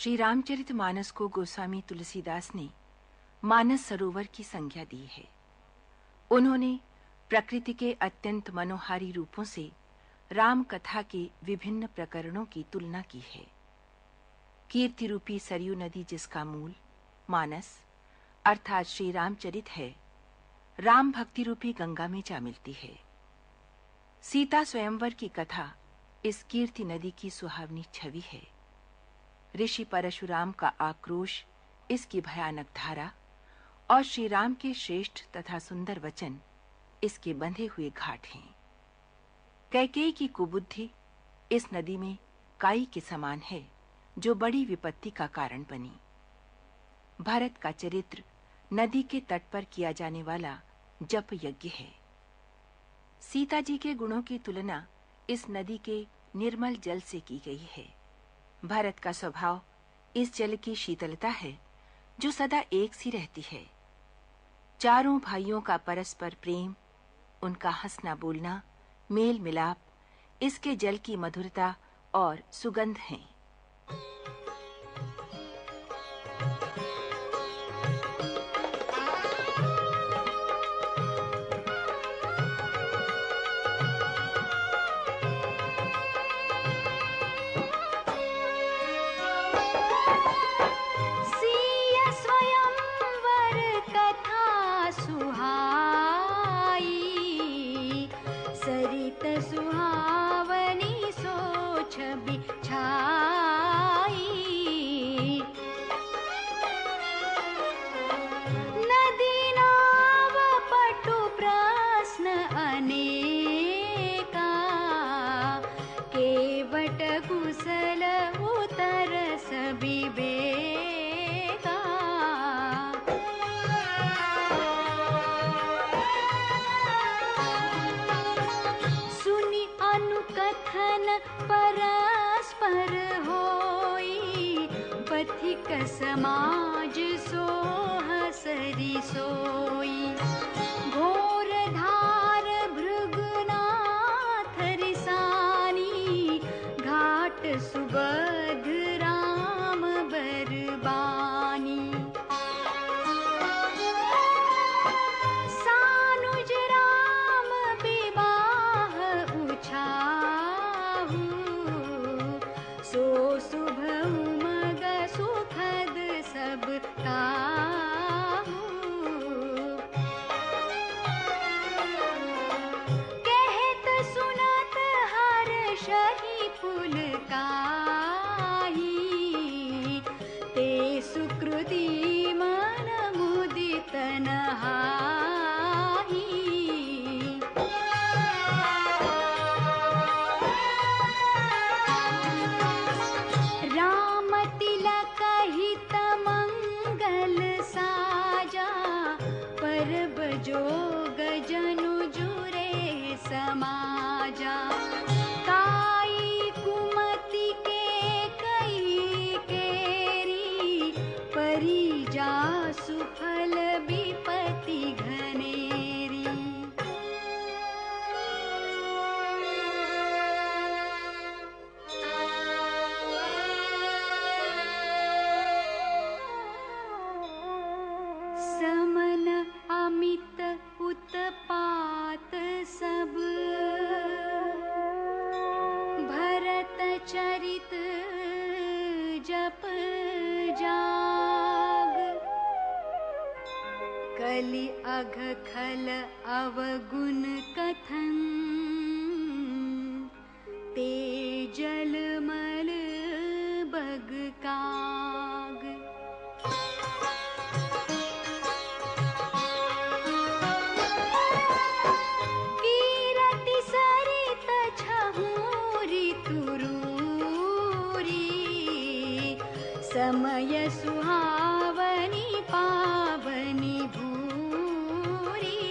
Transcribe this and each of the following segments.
श्री रामचरितमानस को गोस्वामी तुलसीदास ने मानस सरोवर की संज्ञा दी है। उन्होंने प्रकृति के अत्यंत मनोहारी रूपों से राम कथा के विभिन्न प्रकरणों की तुलना की है। कीर्ति रूपी सरयू नदी जिसका मूल मानस अर्थात श्री रामचरित है, राम भक्ति रूपी गंगा में जा मिलती है। सीता स्वयंवर की कथा इस कीर्ति नदी की सुहावनी छवि है। ऋषि परशुराम का आक्रोश इसकी भयानक धारा और श्री राम के श्रेष्ठ तथा सुंदर वचन इसके बंधे हुए घाट हैं। कैकेयी की कुबुद्धि इस नदी में काई के समान है जो बड़ी विपत्ति का कारण बनी। भरत का चरित्र नदी के तट पर किया जाने वाला जप यज्ञ है। सीता जी के गुणों की तुलना इस नदी के निर्मल जल से की गई है। भरत का स्वभाव इस जल की शीतलता है जो सदा एक सी रहती है। चारों भाइयों का परस्पर प्रेम, उनका हंसना बोलना, मेल मिलाप इसके जल की मधुरता और सुगंध हैं। सुहावनी सोच बिछाई, नदी नाव पटु प्रश्न अनेका, केवट कुशल उतर सबिबेका। अनुकथन परस्पर होई, पथिक समाज सोह सरि सोई। घोर धार भृगुनाथ रिसानी, घाट सुबध राम बरबानी। सानुज राम विवाह उछाहु, सो शुभ उमग सुखद सब काहू। कहत सुनत हर्षहि पुलकाहि, ते सुकृति मन मुदित नहाहि। राम तिलक हित मंगल साजा, परब जोग जनु जुरे समाजा। काई कुमति के कई केरी, परिजा सुफल विपति घनेरी। समन अमित उत्पात सब, भरत चरित जप जाग। कलि अघ खल अवगुण कथन, ते जलमल बग काग। कीरति सरित छहूरि तुरूरी, समय सुहावनी पावनी भूरी।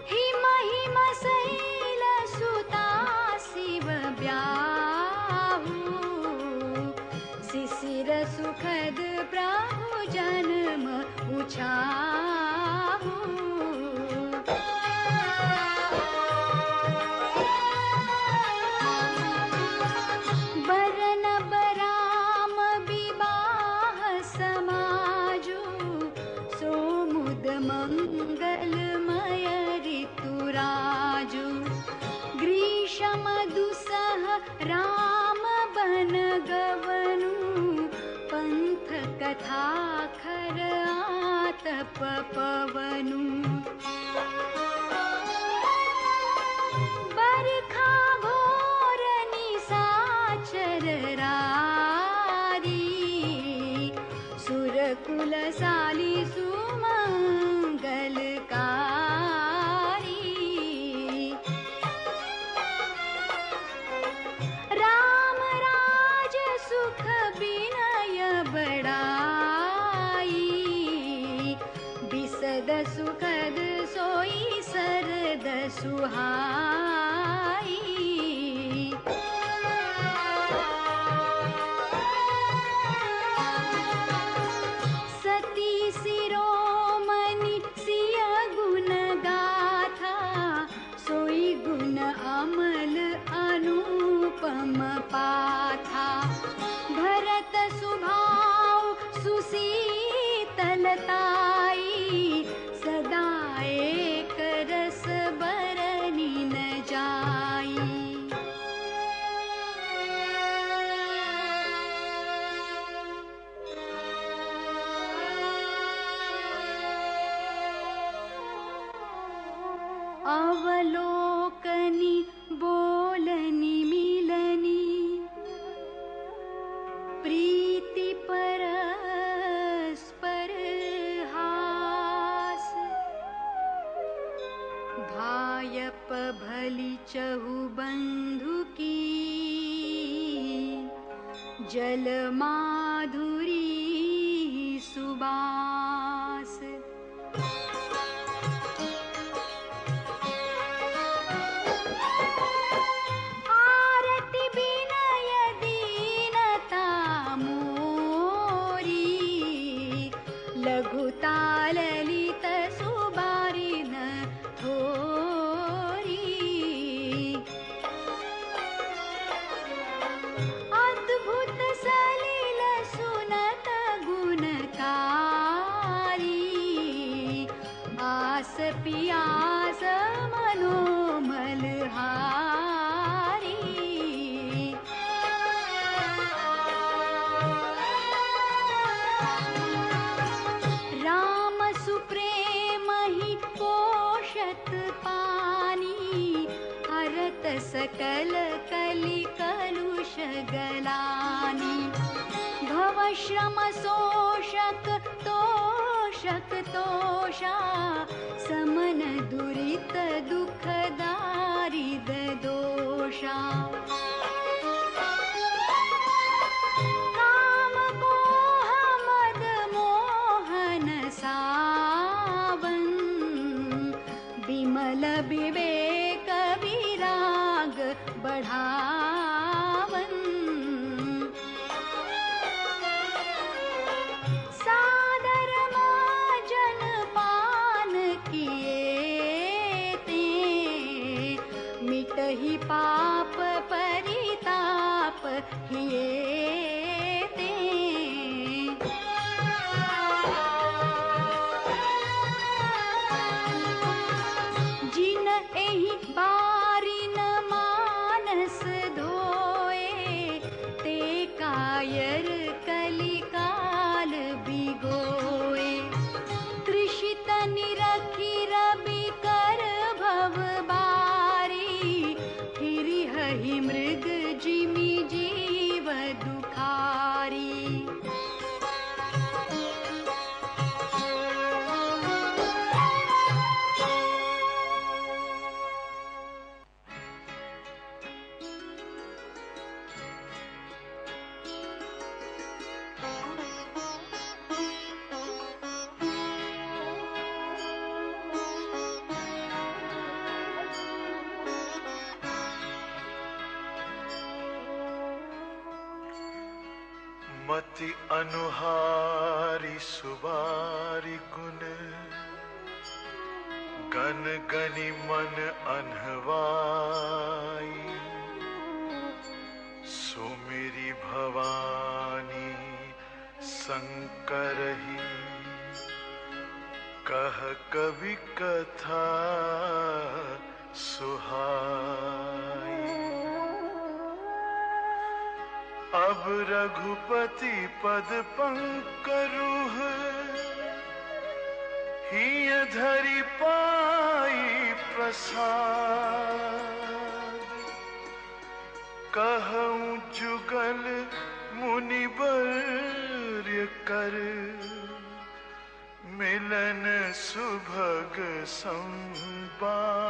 हिम हिम शैल सुता शिव ब्याहू, शिशिर सुखद प्रभु जन्म उछाहू। मंगलमय ऋतुराजु ग्रीष्म दुसह राम बन गवनु पंथ कथा खर आतप पवनु बरखा घोर निशाचर रारी सुरकुल साली सुमंगलकारी राम राज सुख विनय बड़ाई बिसद सुखद सोई सरद सुहाई सती शिरोमणि सिय गुण गाथा सोई गुण अमल अनुपम पाथा भरत सुभाव सुशीतलताई सदा एक रस बरनी न जाई अवलोकनी बोलनी मिलनी प्रीति परस्पर हास भायप भली चहु बंधु की जल माधुरी सुबास आरती विनय दीनता मोरी लघुता ललित सुबारी न थोरी अद्भुत सलिल सुनत गुणकारी आस पियास मनोमल हारी राम सुप्रेम ही पोषत पानी हरत सकल कलि कलुष गलानी भव श्रम शोषक तोषक तोषा समन दुरित दुख दारिद दोषा काम मोह मद मोहन सावन विमल विवेक विराग बढ़ावन सादर माजन पान किए ते मिटहि पाप परिताप हिए ते जिन एहि बारी न मानस धोए ते कायर कलिकाल बिगोए तृषित निरखी रवि कर भव बारी फिरि हहि मृग जिमि जीव दुखारी मति अनुहारी सुबारी गुण गन गनि मन अनहवाई सुमिरी भवानी शंकर ही कह कवि कथा सुहाई। अब रघुपति पद पंकरुह हिय धरि पाई प्रसाद। कहूँ जुगल मुनिवर्य कर मिलन सुभग संवाद।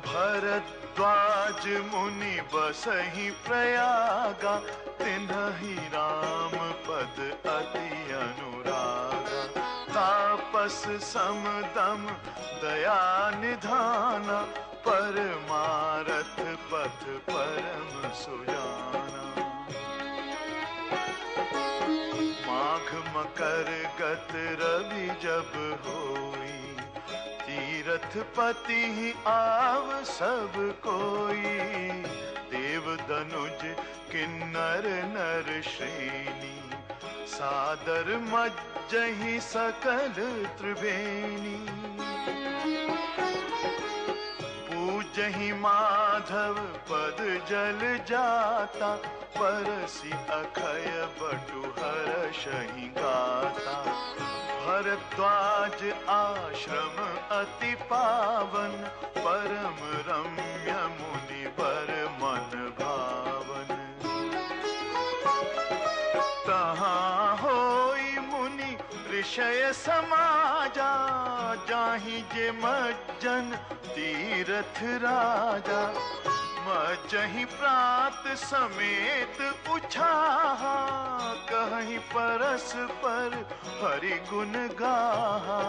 भरद्वाज मुनि बसहि प्रयागा, तिन्हि राम पद अति अनुरागा। तापस समदम दया निधाना, परमारथ पथ परम सुजाना। माघ मकर गत रवि जब होई, तीरथ पति आव सब कोई। देव दनुज किन्नर नर श्रेणी, सादर मज्जहि सकल त्रिवेणी। पूजहि माधव पद जल जाता, परसि अखय बटु हर्षहि गाता। भरद्वाज आश्रम अति पावन, परम रम्य मुनि वर मन भावन। तहाँ होई मुनि ऋषय समाजा, जाहि जे मज्जन तीरथ राजा। मज्जहि प्रात समेत उछाहा, कहि परस्पर हरि गुण गाहा।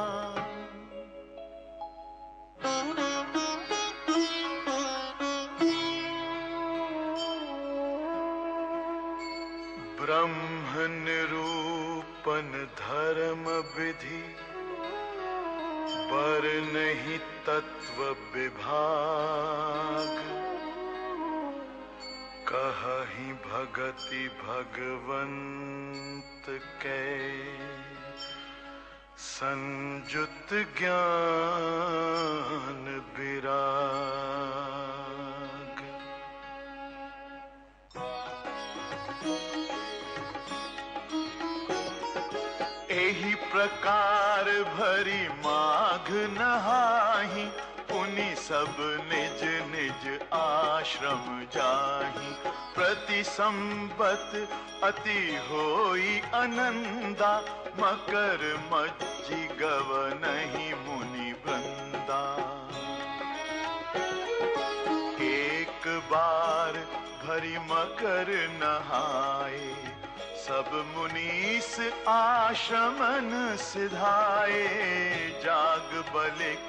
ब्रह्म निरूपण धर्म विधि, बरनहि तत्व विभाग। कहहि भगति भगवंत कै, संजुत ज्ञान विराग। एहि प्रकार भरी माघ नहाहि, पुनि सब निज निज आश्रम जाहि। प्रति संबत अति होई आनंदा, मकर मज्जि गवनहि मुनि वृंदा। एक बार भरी मकर नहाए, सब मुनीस आश्रमन सिधाए। जाग बलिक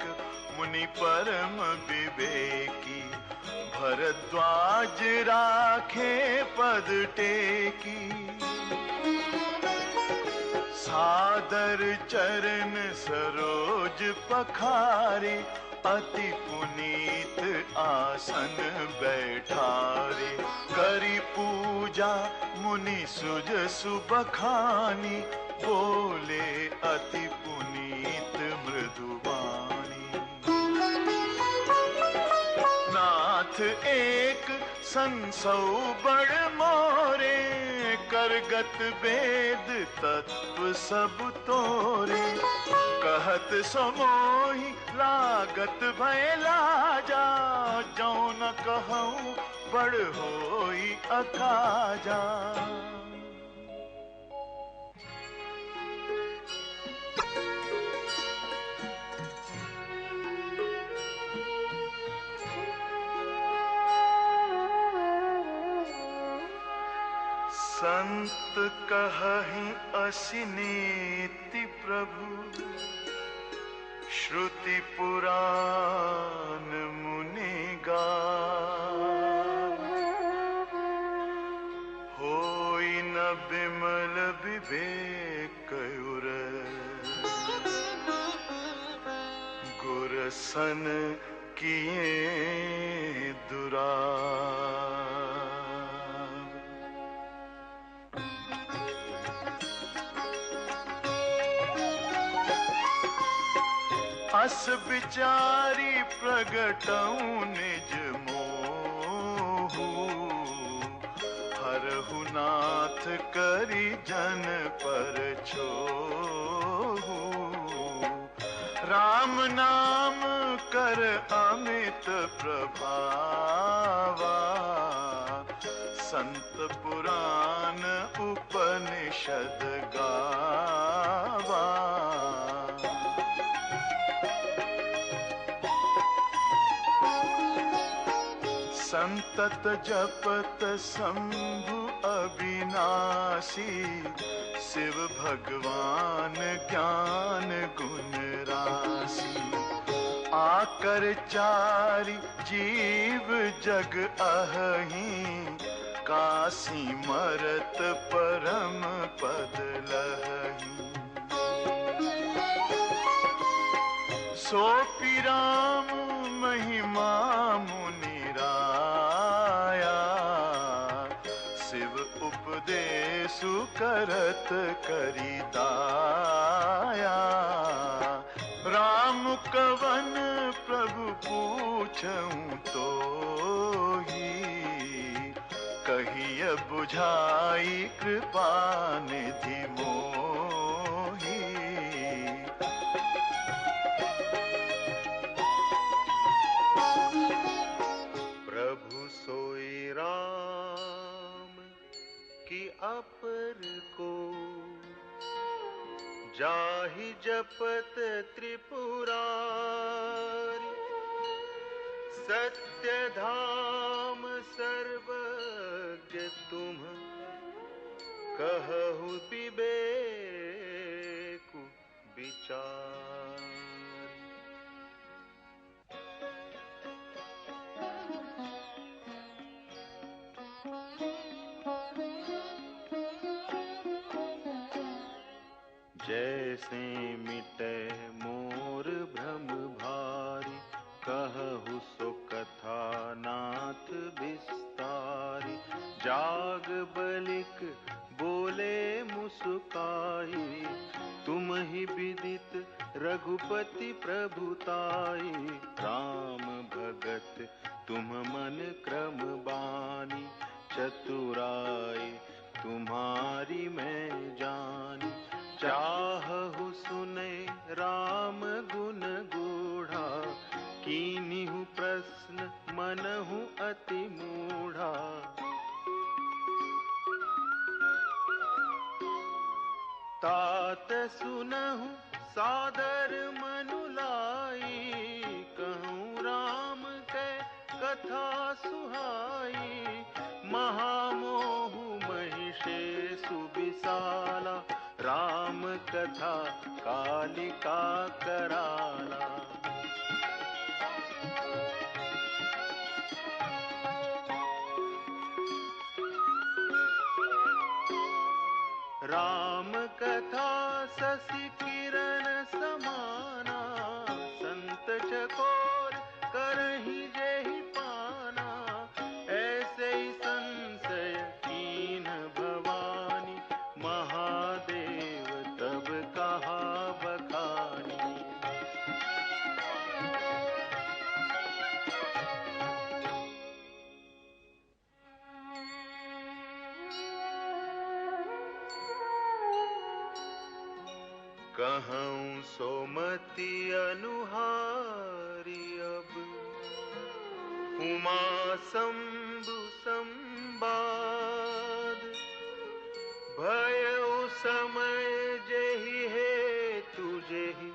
मुनि परम विवेकी, भरद्वाज राखे पद टेकी। सादर चरण सरोज पखारे, अति पुनीत आसन बैठारे। करी पूजा मुनि सुजसु बखानी, बोले अति पुनीत मृदुवाणी। नाथ एक संसौ बड़ मोरे, करगत वेद तत्व सब तोरे। कहत समोहि लागत भय लाजा, जो न कहूँ बड़ होई अकाजा। संत कहहि असिनेति प्रभु, श्रुति पुराण मुनि व्यसन किए दुराव। अस बिचारी प्रगटऊ निज मोहु, हरहु नाथ करी जन पर छोहु। राम नाम कर अमित प्रभावा, संत पुराण उपनिषद गावा। संतत जपत शंभु अविनाशी, शिव भगवान ज्ञान गुण राशि। आकर चारि जीव जग अहि, काशी मरत परम पद लहहि। सो पिराम महिमा मुनि राया, शिव उपदेशु करत करि दाया। राम कवन प्रभु पूछऊं तोहि, कहिय बुझाई कृपा निधि मोहि। प्रभु सोई राम की अपर को, जाहि जपत त्रिपुरारि। सत्य धाम सर्वज्ञ तुम, कहु विवेकु विचार। जैसे मिटे मोर भ्रम भारी, कहु सो कथा नाथ विस्तारी। जाग बलिक बोले मुस्काई, तुम ही विदित रघुपति प्रभुताई। राम भगत तुम मन क्रम बानी, चतुराई तुम्हारी मैं जानी। चाहु सुने राम गुण गूढ़ा, कीन्हु प्रश्न मनहु अति मूढ़ा। तात सुनहु सादर मनु लाई, कहूँ राम के कथा सुहाई। महामोहु महिषेषु विशाला, राम कथा कालिका कराला। राम कथा शशि किरण समाना, संत चकोर करहि जेहि पाना। ऐसे ही संशय कीन भवानी, महादेव तब कहा बखानी। कहूँ सोमति अनुहारी, अब उमा शंभु संवाद। भयउ समय जेहि हेतु जेहि,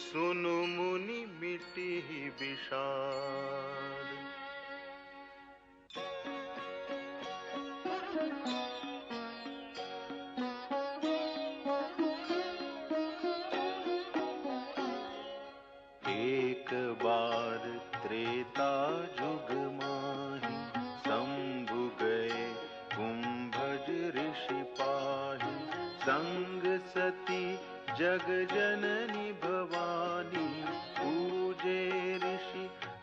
सुनु मुनि मिटिहि विषाद। एक बार त्रेता जुग माहि, शंभु गए कुंभज ऋषि पाहि। संग सती जग जननी भवानी,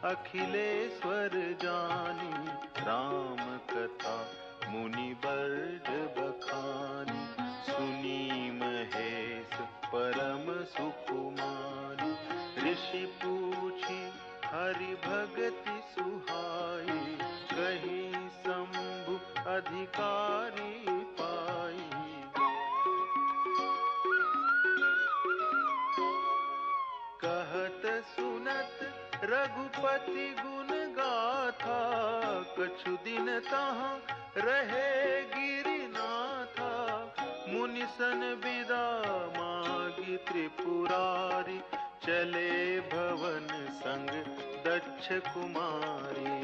अखिलेश्वर जानी, राम कथा मुनि बर्ज बखानी, सुनी महेश परम सुकुमारी, ऋषि पूछी हरि भगति सुहाई, कही शंभु अधिकारी पाई। कहत सुनत रघुपति गुण गाथा, कछु दिन तहाँ रहे गिरिनाथा, मुनि सन विदा मागी त्रिपुरारी, चले भवन संग दक्ष कुमारी।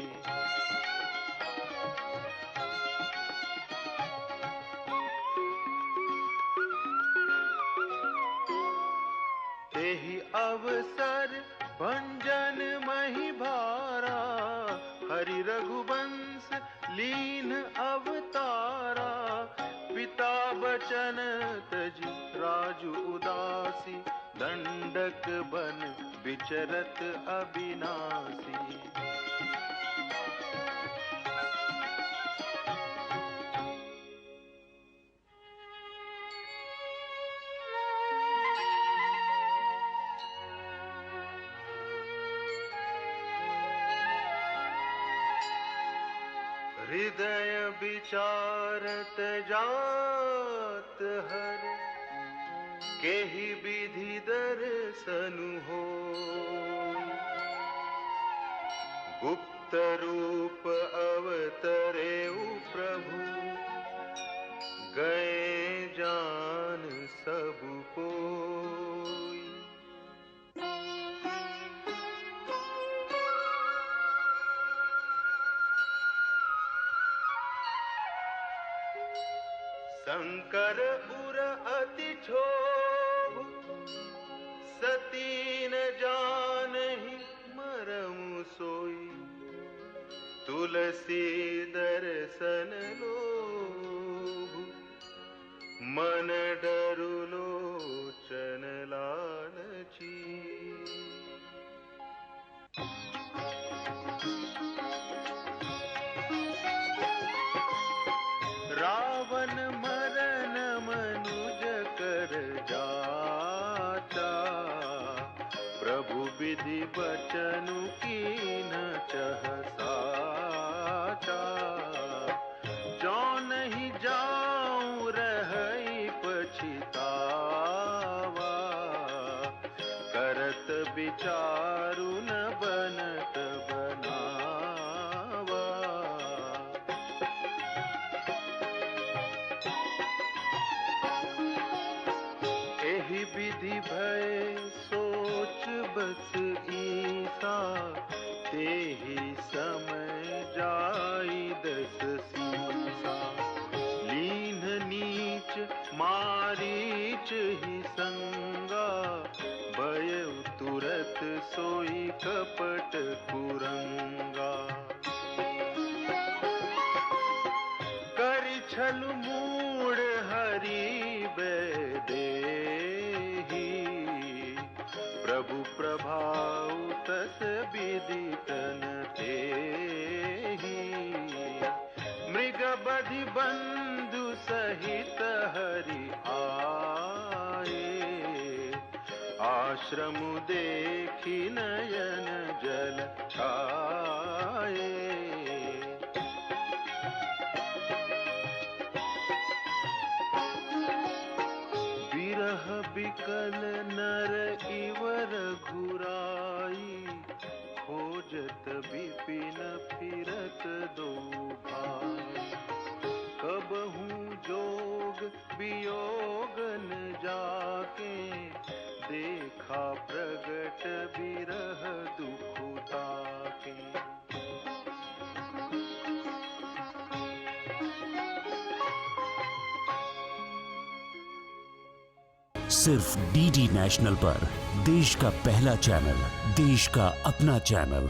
तेहि अवसर भंजन मही भारा, हरि रघुवंश लीन अवतारा, पिता बचन तजी राजु उदासी, दंडक बन विचरत अविनाशी। हृदय विचारत जात हर, केहि विधि दर्शनु हो, गुप्त रूप अवतरेउ प्रभु, गए जान सब कोई। शंकर उर अति क्षोभ, सती न जानहि मरमु सोई, तुलसी दर्शन लोभ, मन डरु लोचन लालची। रावण मरन मनुज कर जाचा, प्रभु विधि बचनु कीन चह साचा। जो नहीं जाऊं रहई पछितावा, करत विचारु न बनत बनावा। एहि विधि भय सोच बस ईसा, तेहि समय जाई दस सीसा। लीन नीच मारीच ही संगा, भयउ तुरत सोई कपट कुरंगा। करि छल मूढ़ हरि बैदेही, प्रभु प्रभाव तस विदितन तेहि। मृग बधि बंधु सहित हरि आए, आश्रम देखी नयन जल छाए। विरह बिकल नर इवर घुराई, खोजत विपिन फिरत दो भाई। कबहू जोग वियोग न जाके, देखा प्रगट विरह दुख ताके। सिर्फ डीडी नेशनल पर, देश का पहला चैनल, देश का अपना चैनल।